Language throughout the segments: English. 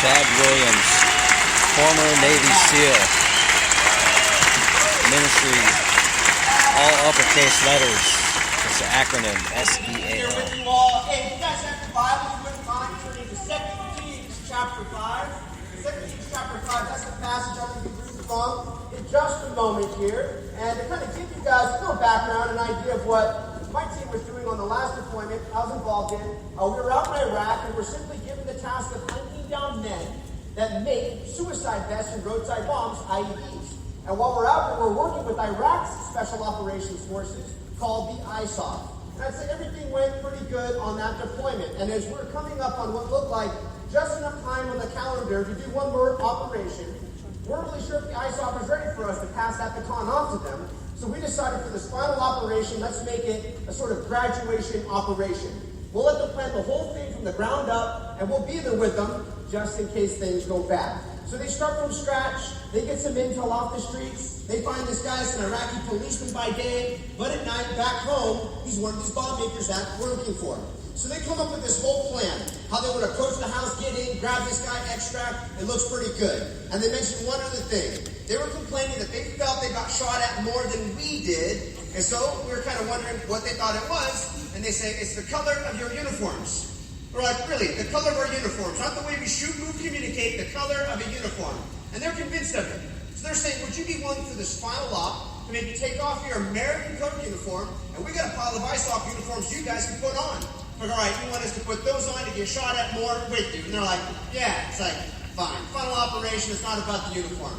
Chad Williams, former Navy SEAL, ministry, all uppercase letters. It's the acronym SEAL. Here with you all. Hey, if you guys have your Bibles, you wouldn't mind turning to 2 Kings chapter 5. 2 Kings chapter 5, that's the passage I'm going to be reading from in just a moment here. And to kind of give you guys a little background, an idea of what my team was doing on the last deployment I was involved in. We were out in Iraq, and we're simply given the task of hunting down men that make suicide vests and roadside bombs, IEDs. And while we're out there, we're working with Iraq's Special Operations Forces, called the ISOF. And I'd say everything went pretty good on that deployment. And as we're coming up on what looked like just enough time on the calendar to do one more operation, we weren't really sure if the ISOF was ready for us to pass that baton on to them. So we decided for this final operation, let's make it a sort of graduation operation. We'll let them plan the whole thing from the ground up, and we'll be there with them just in case things go bad. So they start from scratch, they get some intel off the streets, they find this guy's an Iraqi policeman by day, but at night, back home, he's one of these bomb makers that we're looking for. So they come up with this whole plan, how they would approach the house, get in, grab this guy, extract. It looks pretty good. And they mentioned one other thing. They were complaining that they felt they got shot at more than we did, and so we were kind of wondering what they thought it was, and they say, it's the color of your uniforms. We're like, really? The color of our uniforms? Not the way we shoot, move, communicate, the color of a uniform. And they're convinced of it. So they're saying, would you be willing for this final op to maybe take off your American code uniform, and we got a pile of ISOF uniforms you guys can put on. We're like, all right, you want us to put those on to get shot at more with you? And they're like, yeah. It's like, fine. Final operation, it's not about the uniform.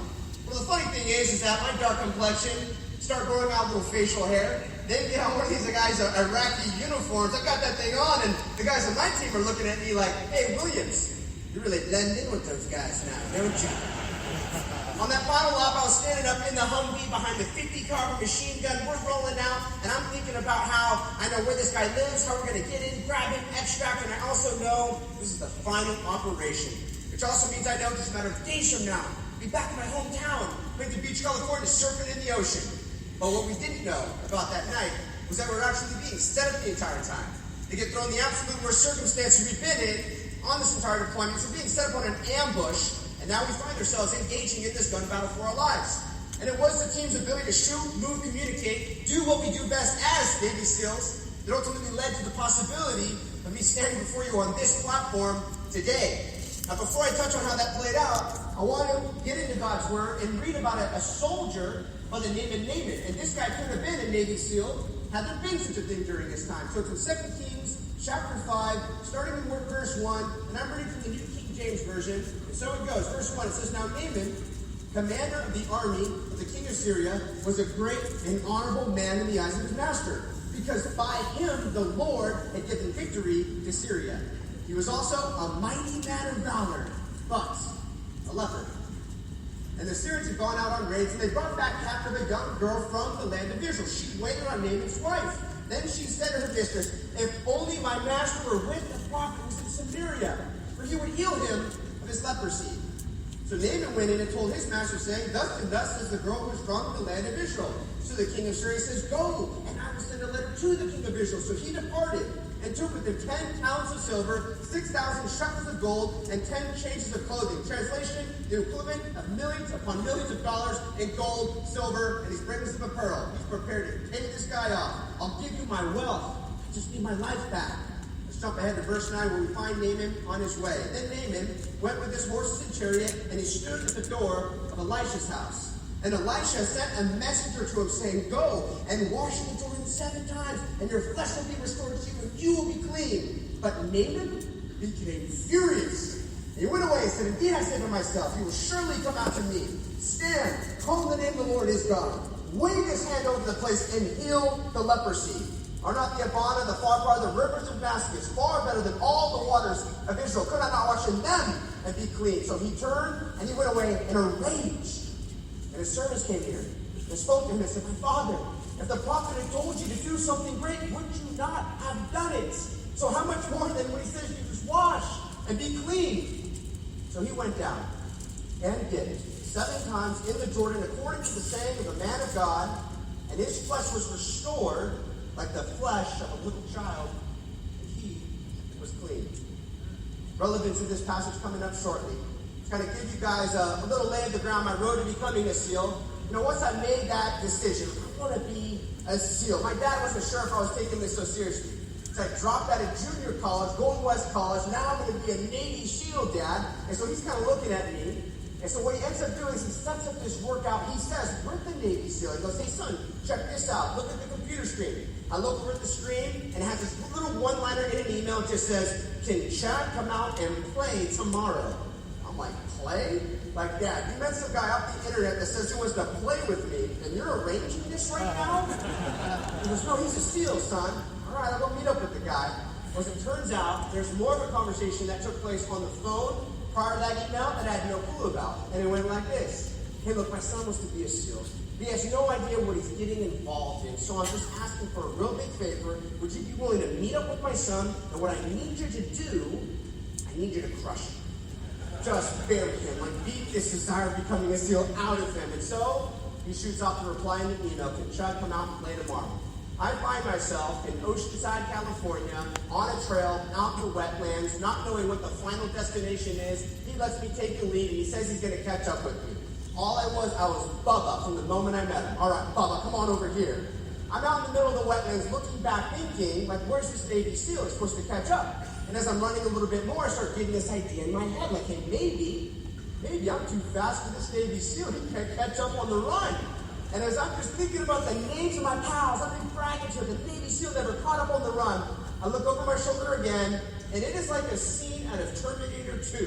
Well, the funny thing is that my dark complexion start growing out little facial hair. Then get on one of these guys' Iraqi uniforms. I got that thing on, and the guys on my team are looking at me like, hey, Williams, you really blend in with those guys now, don't you? On that final op, I was standing up in the Humvee behind the 50 caliber machine gun. We're rolling out, and I'm thinking about how I know where this guy lives, how we're going to get in, grab him, extract, and I also know this is the final operation, which also means I know just a matter of days from now, I'll be back in my hometown, Huntington Beach, California, surfing in the ocean. But what we didn't know about that night was that we were actually being set up the entire time. To get thrown the absolute worst circumstances we've been in on this entire deployment. So we're being set up on an ambush, and now we find ourselves engaging in this gun battle for our lives. And it was the team's ability to shoot, move, communicate, do what we do best as Navy SEALs that ultimately led to the possibility of me standing before you on this platform today. Now, before I touch on how that played out, I want to get into God's Word and read about a soldier by the name of Naaman. And this guy could have been a Navy SEAL had there been such a thing during his time. So it's in 2 Kings chapter 5, starting in verse 1, and I'm reading from the New King James Version. And so it goes. Verse 1, it says, Now Naaman, commander of the army of the king of Syria, was a great and honorable man in the eyes of his master, because by him the Lord had given victory to Syria. He was also a mighty man of valor, but a leper. And the Syrians had gone out on raids, and they brought back captive a young girl from the land of Israel. She waited on Naaman's wife. Then she said to her mistress, If only my master were with the prophet who was in Samaria, for he would heal him of his leprosy. So Naaman went in and told his master, saying, Thus and thus says the girl who is from the land of Israel. So the king of Syria says, Go, and I will send a letter to the king of Israel. So he departed, and took with him 10 talents of silver, 6,000 shekels of gold, and 10 changes of clothing. Translation, the equivalent of millions upon millions of dollars in gold, silver, and he's bringing some apparel. He's prepared to take this guy off. I'll give you my wealth. I just need my life back. Let's jump ahead to verse 9 where we find Naaman on his way. Then Naaman went with his horses and chariot, and he stood at the door of Elisha's house. And Elisha sent a messenger to him, saying, Go and wash in the Jordan 7 times, and your flesh will be restored to you, and you will be clean. But Naaman became furious. And he went away and said, Indeed, I said to myself, He will surely come out to me. Stand, call the name of the Lord his God. Wave his hand over the place and heal the leprosy. Are not the Abana, the Pharpar, the rivers of Damascus far better than all the waters of Israel? Could I not wash in them and be clean? So he turned and he went away in a rage. And his servants came here and spoke to him and said, My father, if the prophet had told you to do something great, would you not have done it? So how much more than when he says you just wash and be clean? So he went down and did it 7 times in the Jordan, according to the saying of the man of God, and his flesh was restored like the flesh of a little child, and he was clean. relevant to this passage coming up shortly. It's going to give you guys a little lay of the ground, my road to becoming a SEAL. Once I made that decision, I want to be a SEAL. My dad wasn't sure if I was taking this so seriously. So I dropped out of junior college, Golden West College. Now I'm going to be a Navy SEAL, Dad. And so he's kind of looking at me. And so what he ends up doing is he sets up this workout. He says, we're the Navy SEAL. He goes, hey, son, check this out. Look at the computer screen. I look over at the screen, and it has this little one-liner in an email. It just says, can Chad come out and play tomorrow? I'm like, play? Like, Dad, you met some guy off the internet that says he wants to play with me, and you're arranging this right now? He goes, no, he's a SEAL, son. All right, I'll go meet up with the guy. As it turns out, there's more of a conversation that took place on the phone prior to that email that I had no clue about. And it went like this. Hey, look, my son wants to be a SEAL. He has no idea what he's getting involved in. So I'm just asking for a real big favor. Would you be willing to meet up with my son? And what I need you to do, I need you to crush him. Just bury him. Like, beat this desire of becoming a SEAL out of him. And so he shoots off the reply in the email. Can Chad come out and play tomorrow? I find myself in Oceanside, California, on a trail, out in the wetlands, not knowing what the final destination is. He lets me take the lead, and he says he's going to catch up with me. All I was Bubba from the moment I met him. All right, Bubba, come on over here. I'm out in the middle of the wetlands looking back, thinking, like, where's this Navy SEAL? He's supposed to catch up. And as I'm running a little bit more, I start getting this idea in my head, like, hey, maybe I'm too fast for this Navy SEAL. He can't catch up on the run. And as I'm just thinking about the names of my pals, I've been bragging to the Navy SEAL never caught up on the run. I look over my shoulder again, and it is like a scene out of Terminator 2.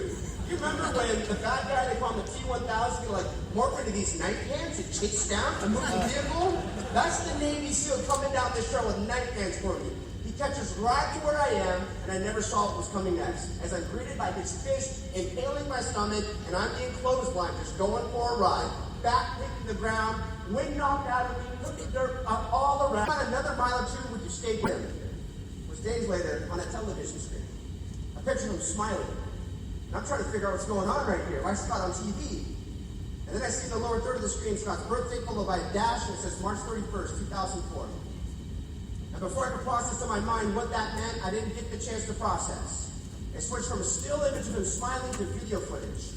You remember when the bad guy, they call him the T-1000, he like morph into these night hands and chase down a moving vehicle? That's the Navy SEAL coming down this trail with night hands for me. He catches right to where I am, and I never saw what was coming next. As I'm greeted by his fist impaling my stomach, and I'm being clotheslined, just going for a ride. Back hitting the ground, wind knocked out of me, looking dirt all around. About another mile or two with you stayed with him. It was days later on a television screen. I pictured him smiling. And I'm trying to figure out what's going on right here. Why Scott on TV? And then I see in the lower third of the screen Scott's birthday followed by a dash, and it says March 31st, 2004. And before I could process in my mind what that meant, I didn't get the chance to process. It switched from a still image of him smiling to video footage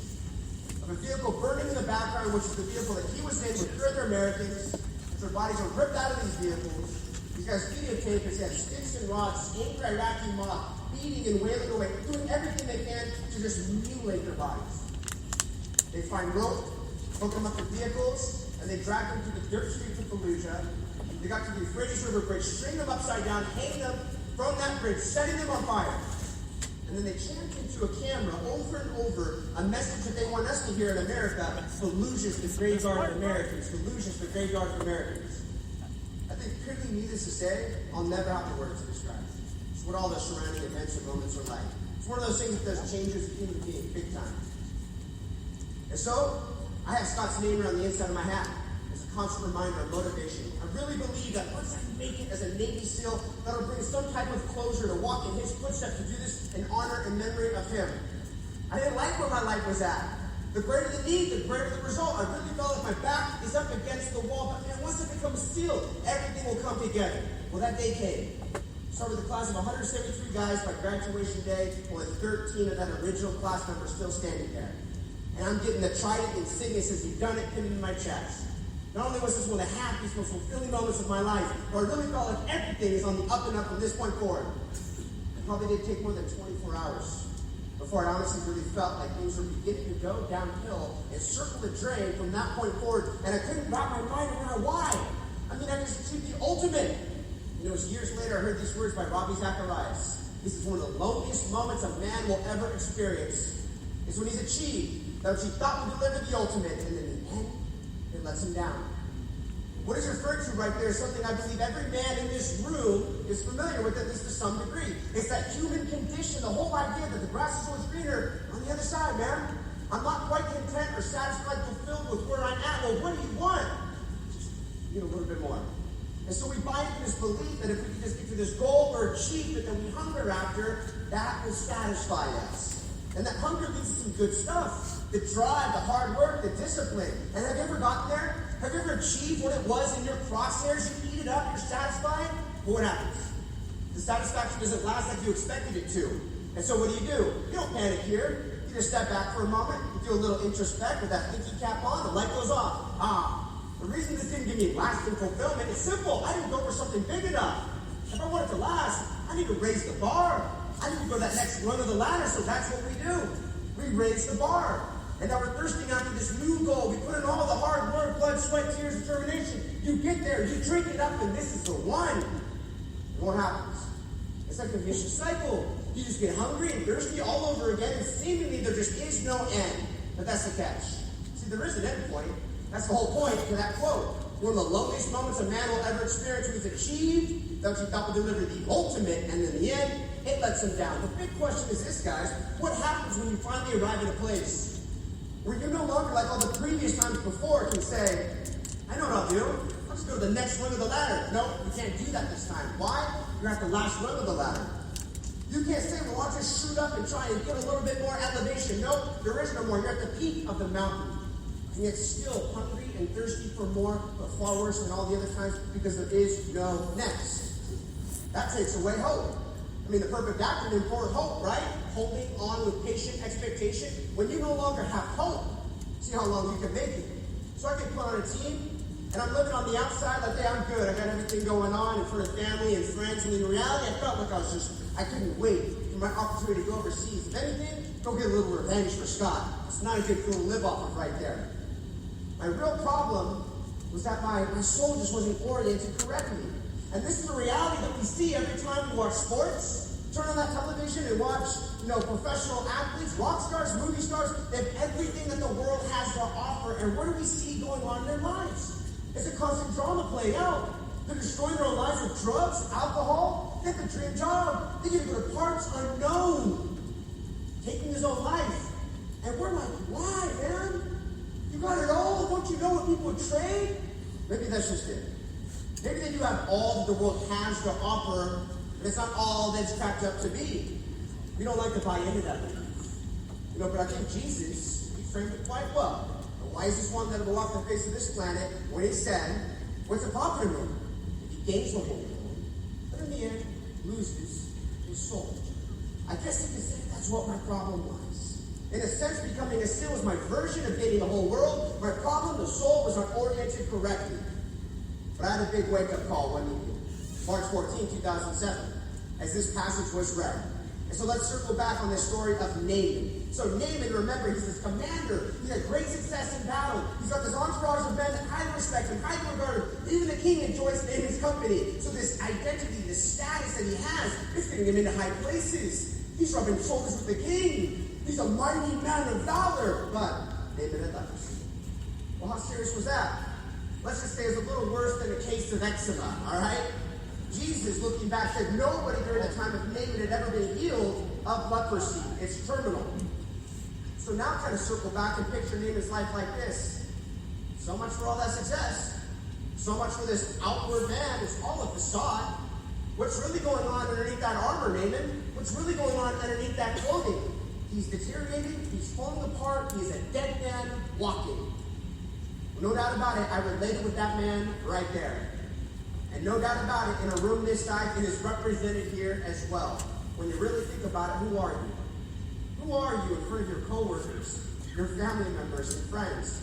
of a vehicle burning in the background, which is the vehicle that he was in with three other Americans. Their bodies are ripped out of these vehicles. These guys videotape as they have sticks and rods, angry Iraqi mob, beating and wailing away, doing everything they can to just mutilate their bodies. They find rope, hook them up to vehicles, and they drag them through the dirt streets of Fallujah. They got to the Euphrates River Bridge, string them upside down, hang them from that bridge, setting them on fire. And then they chant into a camera over and over a message that they want us to hear in America: Fallujah's the graveyard of Americans. Fallujah's the graveyard of Americans. I think pretty needless to say, I'll never have the words to describe it. It's what all the surrounding events and moments are like. It's one of those things that does changes a human being big time. And so, I have Scott's name around the inside of my hat as a constant reminder of motivation. I really believe that once I make it as a Navy SEAL, that'll bring some type of closure to walk in his footsteps, to do this in honor and memory of him. I didn't like where my life was at. The greater the need, the greater the result. I really felt like my back is up against the wall, but man, once I become a SEAL, everything will come together. Well, that day came. Started with a class of 173 guys by graduation day, only 13 of that original class number still standing there. And I'm getting the trident insignia says you've done it pinned in my chest. Not only was this one of the happiest, most fulfilling moments of my life, but I really felt like everything is on the up and up from this point forward. It probably didn't take more than 24 hours before I honestly really felt like things were beginning to go downhill and circle the drain from that point forward, and I couldn't wrap my mind around why. I mean, I just achieved the ultimate. And it was years later I heard these words by Ravi Zacharias. This is one of the loneliest moments a man will ever experience. It's when he's achieved that which he thought would deliver the ultimate, and then in the end, it lets him down. What he's referred to right there is something I believe every man in this room is familiar with, at least to some degree. It's that human condition, the whole idea that the grass is always greener on the other side, man. I'm not quite content or satisfied, fulfilled with where I'm at. Well, what do you want? Just need a little bit more. And so we buy into this belief that if we can just get to this goal or achieve it that we hunger after, that will satisfy us. And that hunger leads to some good stuff. The drive, the hard work, the discipline. And have you ever gotten there? Have you ever achieved what it was in your crosshairs? You eat it up, you're satisfied, but what happens? The satisfaction doesn't last like you expected it to. And so what do? You don't panic here. You just step back for a moment, you do a little introspect with that thinking cap on, the light goes off. The reason this didn't give me lasting fulfillment is simple. I didn't go for something big enough. If I want it to last, I need to raise the bar. I need to go to that next rung of the ladder, so that's what we do. We raise the bar. And now we're thirsting after this new goal. We put in all the hard work, blood, sweat, tears, determination. You get there, you drink it up, and this is the one. And what happens? It's like a vicious cycle. You just get hungry and thirsty all over again, and seemingly there just is no end. But that's the catch. See, there is an end point. That's the whole point to that quote. One of the lowest moments a man will ever experience when he's achieved that he thought would deliver the ultimate, and in the end, it lets him down. The big question is this, guys. What happens when you finally arrive at a place where you're no longer like all the previous times before can say, I know what I'll do. I'll just go to the next rung of the ladder. No, you can't do that this time. Why? You're at the last rung of the ladder. You can't say, well, I'll just shoot up and try and get a little bit more elevation. No, there is no more. You're at the peak of the mountain. And yet still hungry and thirsty for more, but far worse than all the other times because there is no next. That takes away hope. I mean, the perfect acronym for hope, right? Holding on with patient expectation. When you no longer have hope, see how long you can make it. So I can put on a team, and I'm living on the outside like, hey, I'm good. I got everything going on in front of family and friends. And in reality, I felt like I couldn't wait for my opportunity to go overseas. If anything, go get a little revenge for Scott. It's not a good fool to live off of right there. My real problem was that my soul just wasn't oriented correctly. And this is the reality that we see every time we watch sports. Turn on that television and watch, professional athletes, rock stars, movie stars. They have everything that the world has to offer. And what do we see going on in their lives? It's a constant drama playing out. They're destroying their own lives with drugs, alcohol. They have the dream job. They get to go to parts unknown, taking his own life. And we're like, why, man? You got it all. Don't you know what people trade? Maybe that's just it. Maybe they do have all that the world has to offer, but it's not all that it's cracked up to be. We don't like to buy into that. But I think Jesus, he framed it quite well. The wisest one that ever walked the face of this planet, when he said, what's the profit in him? If he gains the whole world, but in the end, loses his soul. I guess you could say that's what my problem was. In a sense, becoming a sin was my version of gaining the whole world. My problem, the soul, was not oriented correctly. But I had a big wake-up call one evening, March 14, 2007, as this passage was read. And so let's circle back on this story of Naaman. So Naaman, remember, he's this commander. He's had great success in battle. He's got this entourage of men that highly respect him, highly regard him. Even the king enjoys Naaman's company. So this identity, this status that he has, it's getting him into high places. He's rubbing shoulders with the king. He's a mighty man of valor. But Naaman had leprosy. Well, how serious was that? Let's just say it's a little worse than a case of eczema, all right? Jesus, looking back, said nobody during the time of Naaman had ever been healed of leprosy. It's terminal. So now kind of circle back and picture Naaman's life like this. So much for all that success. So much for this outward man. It's all a facade. What's really going on underneath that armor, Naaman? What's really going on underneath that clothing? He's deteriorating. He's falling apart. He's a dead man walking. No doubt about it, I related with that man right there. And no doubt about it, in a room this size, it is represented here as well. When you really think about it, who are you? Who are you in front of your coworkers, your family members, and friends?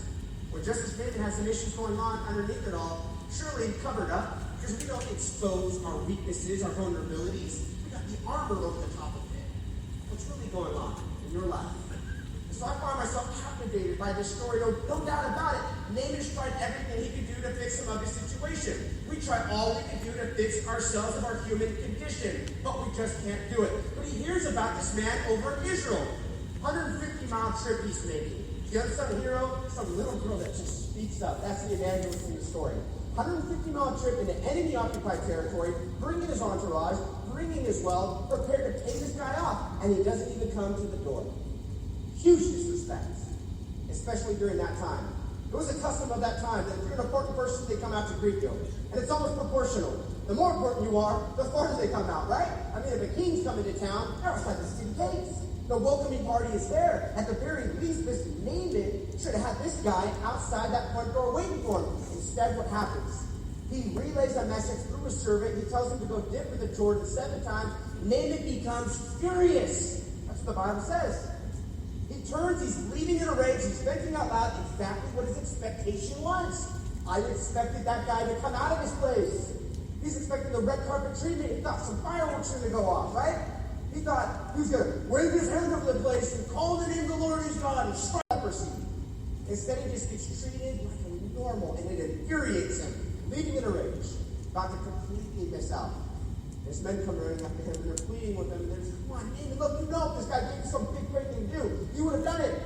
When Justice Naaman has some issues going on underneath it all, surely covered up, because we don't expose our weaknesses, our vulnerabilities. We got the armor over the top of it. What's really going on in your life? So I find myself captivated by this story. No doubt about it. Naaman's tried everything he could do to fix him of his situation. We try all we can do to fix ourselves of our human condition, but we just can't do it. But he hears about this man over in Israel. 150-mile trip he's making. The other son, hero, some little girl that just speaks up. That's the evangelist in the story. 150-mile trip into enemy-occupied territory, bringing his entourage, bringing his wealth, prepared to pay this guy off, and he doesn't even come to the door. Huge disrespect, especially during that time. It was a custom of that time that if you're an important person, they come out to greet you. And it's almost proportional. The more important you are, the farther they come out, right? I mean, if a king's coming to town, they're outside the city gates. The welcoming party is there. At the very least, this Naaman should have had this guy outside that front door waiting for him. Instead, what happens? He relays a message through a servant. He tells him to go dip in the Jordan 7 times. Naaman becomes furious. That's what the Bible says. He turns, he's leaving in a rage, he's venting out loud exactly what his expectation was. I expected that guy to come out of his place. He's expecting the red carpet treatment. He thought some fireworks were going to go off, right? He thought he was going to wave his hand over the place and call the name of the Lord his God and strike leprosy. Instead, he just gets treated like a normal, and it infuriates him, leaving in a rage, about to completely miss out. His men come running up to him, and they're pleading with him, and they're just, come on, Naaman, look, you know if this guy gave you some big, great thing to do, you would have done it.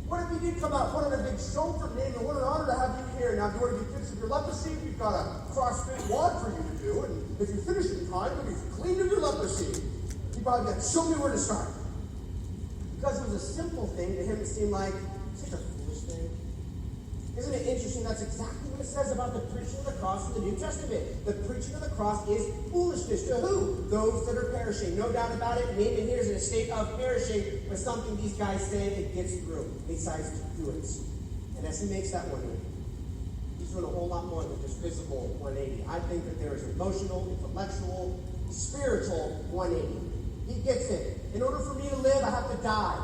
What if he did come out, put on a big show for Naaman? What an honor to have you here. Now, if you want to be fixed of your leprosy, we've got a CrossFit WOD for you to do, and if you finish in time, you'll be clean of your leprosy. You probably got to show me where to start. Because it was a simple thing, to him it seemed like such a foolish thing. Isn't it interesting? That's exactly what it says about the preaching of the cross in the New Testament. The preaching of the cross is foolishness to who? Those that are perishing. No doubt about it. Naaman here is in a state of perishing, but something these guys say, it gets through. He decides to do it. And as he makes that 180, he's doing a whole lot more than just physical 180. I think that there is emotional, intellectual, spiritual 180. He gets it. In order for me to live, I have to die.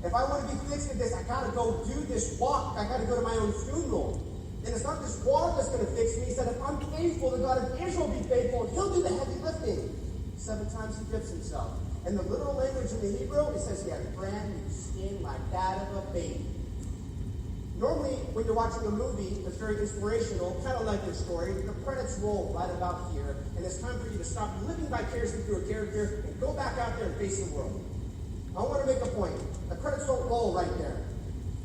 If I want to be fixed at this, I got to go do this walk. I got to go to my own funeral. And it's not this walk that's going to fix me. He said, if I'm faithful, the God of Israel will be faithful. He'll do the heavy lifting. 7 times he dips himself. And the literal language in the Hebrew, it says he had brand new skin like that of a baby. Normally, when you're watching a movie that's very inspirational, kind of like this story, the credits roll right about here, and it's time for you to stop living vicariously through a character and go back out there and face the world. I want to make a point. The credits don't roll right there.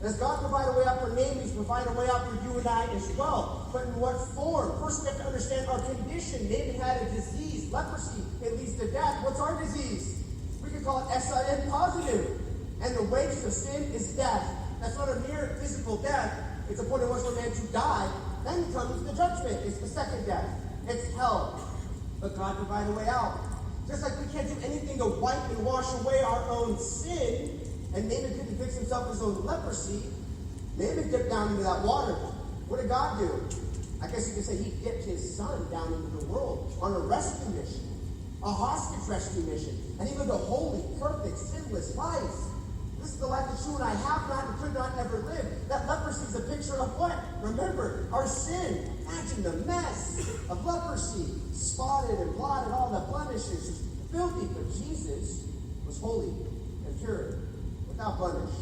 As God provided a way out for Naaman, he's provided a way out for you and I as well. But in what form? First, we have to understand our condition. Naaman had a disease, leprosy. It leads to death. What's our disease? We could call it SIN positive. And the wages of sin is death. That's not a mere physical death. It's a point at which we're meant to die. Then comes the judgment. It's the second death. It's hell. But God provided a way out. Just like we can't do anything to wipe and wash away our own sin, and Naaman couldn't fix himself his own leprosy, Naaman dipped down into that water. What did God do? I guess you could say he dipped his son down into the world on a rescue mission, a hostage rescue mission, and he lived a holy, perfect, sinless life. This is the life that you and I have not and could not ever live. That leprosy is a picture of what? Remember, our sin. Imagine the mess of leprosy. Spotted and blotted, all the blemishes. Just filthy. But Jesus was holy and pure, without blemish.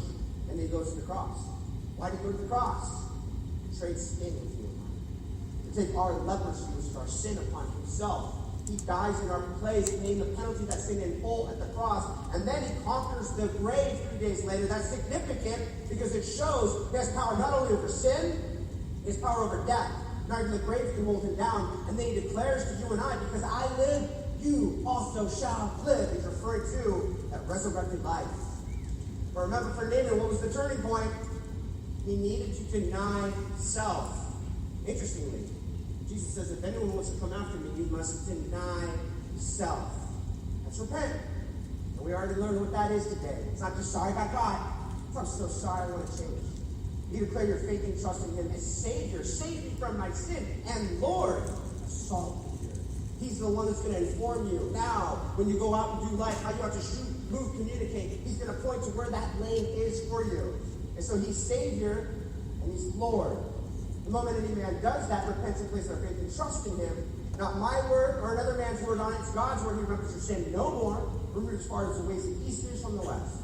And he goes to the cross. Why did he go to the cross? To trade sin with you and I. To take our leprosy, which is our sin, upon himself. He dies in our place, paying the penalty that sin in full at the cross. And then he conquers the grave 3 days later. That's significant because it shows he has power not only over sin, he has power over death. Not even the grave can hold him down. And then he declares to you and I, because I live, you also shall live. He's referring to that resurrected life. But remember, for Naaman, what was the turning point? He needed to deny self. Interestingly, Jesus says, if anyone wants to come after me, you must deny self. Let's repent. And we already learned what that is today. It's not just sorry I got caught. It's I'm so sorry, I want to change. You declare your faith and trust in him as Savior. Save me from my sin. And Lord, assault me here. He's the one that's going to inform you. Now, when you go out and do life, how you have to shoot, move, communicate. He's going to point to where that lane is for you. And so he's Savior and he's Lord. The moment any man does that, repents and places their faith and trust in him, not my word or another man's word on it, it's God's word. He remembers your sin no more. Remember as far as the ways the east is from the west.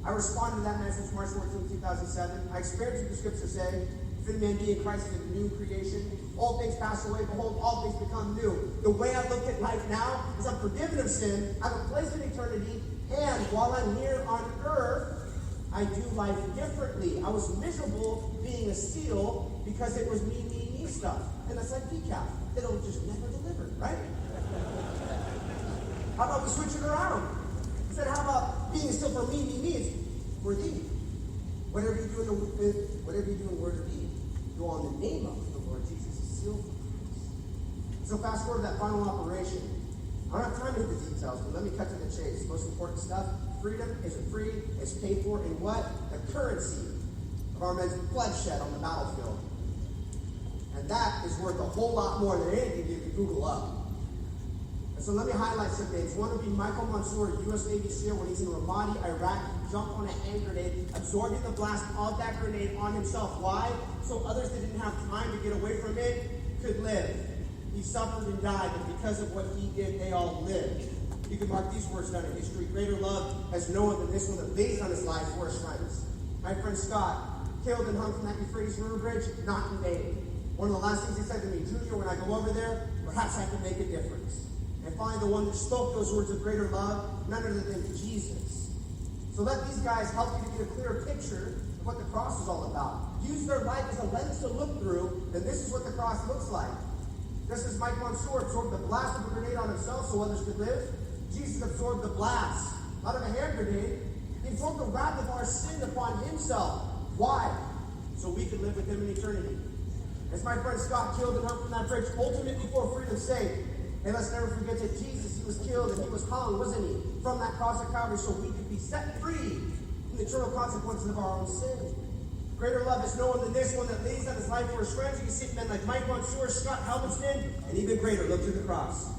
I responded to that message March 14, 2007. I experienced what the scriptures say. If any man be in Christ, is a new creation. All things pass away. Behold, all things become new. The way I look at life now is I'm forgiven of sin. I have a place in eternity. And while I'm here on earth, I do life differently. I was miserable being a seal because it was me stuff. And that's like decaf. It'll just never deliver, right? How about we switch it around? Instead, how about being a seal for me? It's for thee. Whatever you do in word or deed, do all in the name of the Lord Jesus. Seal for Christ. So fast forward to that final operation. I don't have time to hit the details, but let me cut to the chase. Most important stuff. Freedom isn't free. It's paid for in what? The currency of our men's bloodshed on the battlefield. And that is worth a whole lot more than anything you can Google up. And so let me highlight some things. One would be Michael Mansour, U.S. Navy SEAL, when he's in Ramadi, Iraq, he jumped on a hand grenade, absorbing the blast of that grenade on himself. Why? So others that didn't have time to get away from it could live. He suffered and died, but because of what he did, they all lived. You can mark these words down in history. Greater love has no one than this one that lays on his life for his friends. My friend Scott, killed and hung from that Euphrates River Bridge, not in vain. One of the last things he said to me, Junior, when I go over there, perhaps I can make a difference. And finally, the one that spoke those words of greater love, none other than Jesus. So let these guys help you to get a clearer picture of what the cross is all about. Use their life as a lens to look through, and this is what the cross looks like. Just as Mike Mansour absorbed the blast of a grenade on himself so others could live, Jesus absorbed the blast, not of a hand grenade. He absorbed the wrath of our sin upon himself. Why? So we could live with him in eternity. As my friend Scott killed and hung from that bridge, ultimately for freedom's sake. And let's never forget that Jesus, he was killed and he was hung, wasn't he? From that cross of Calvary so we could be set free from the eternal consequences of our own sin. Greater love is no one than this one that lays down his life for his friends. You can see men like Mike Mansour, Scott Halbertston, and even greater, look to the cross.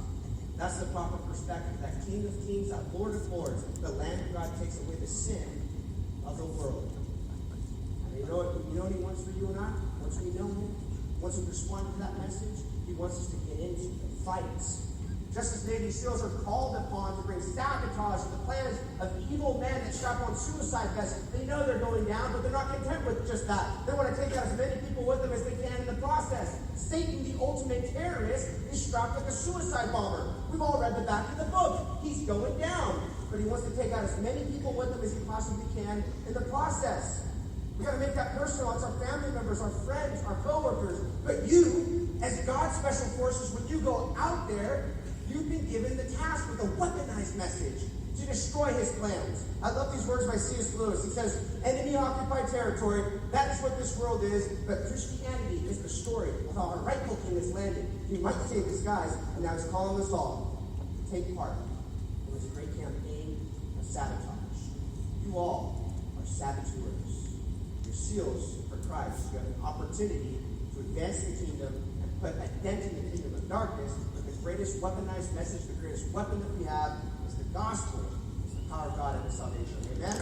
That's the proper perspective. That King of Kings, that Lord of Lords, the Lamb of God takes away the sin of the world. And you know what he wants for you and I? Once we know him, once we respond to that message, he wants us to get into the fights. Just as Navy SEALs are called upon to bring sabotage to the plans of evil men that strap on suicide vests. They know they're going down, but they're not content with just that. They want to take out as many people with them as they can in the process. Satan, the ultimate terrorist, is strapped like a suicide bomber. We've all read the back of the book. He's going down. But he wants to take out as many people with him as he possibly can in the process. We got to make that personal. It's our family members, our friends, our co-workers. But you, as God's special forces, when you go out there, you've been given the task with a weaponized message to destroy his plans. I love these words by C.S. Lewis. He says, enemy-occupied territory, that is what this world is, but Christianity is the story of how our rightful king has landed. He might say disguise, and now he's calling us all to take part in this great campaign of sabotage. You all are saboteurs. You're seals for Christ. You have an opportunity to advance the kingdom and put a dent in the kingdom of darkness. The greatest weaponized message, the greatest weapon that we have is the gospel. It's the power of God and His salvation. Amen?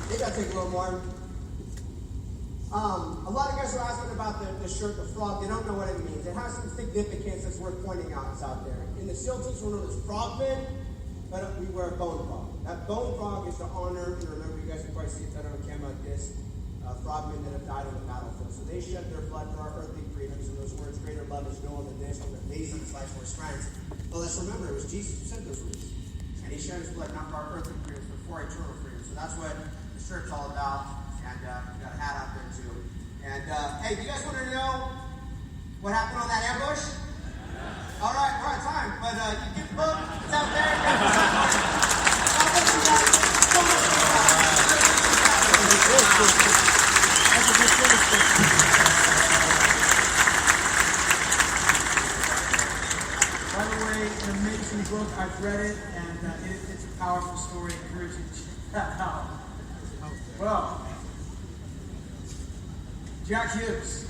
Maybe I'll take a little more. A lot of guys are asking about the shirt, the frog. They don't know what it means. It has some significance that's worth pointing out. It's out there. In the SEAL teams, we're known as frogmen, but we wear a bone frog. That bone frog is to honor and remember. You guys can probably see it better on camera like this. Frogmen that have died on the battlefield. So they shed their blood for our earthly freedoms. And those words, greater love is no one than this, one that lays on his life for his friends. Well, let's remember, it was Jesus who said those words. And he shed his blood not for our earthly freedoms, but for our eternal freedom. So that's what the shirt's all about. And we got a hat out there too. And hey, do you guys want to know what happened on that ambush? All right, we're out of time. But you get the book. It's out there. God bless you guys so much. By the way, an amazing book. I've read it, and it's a powerful story. I encourage you to check that out. Well, Jack Hughes.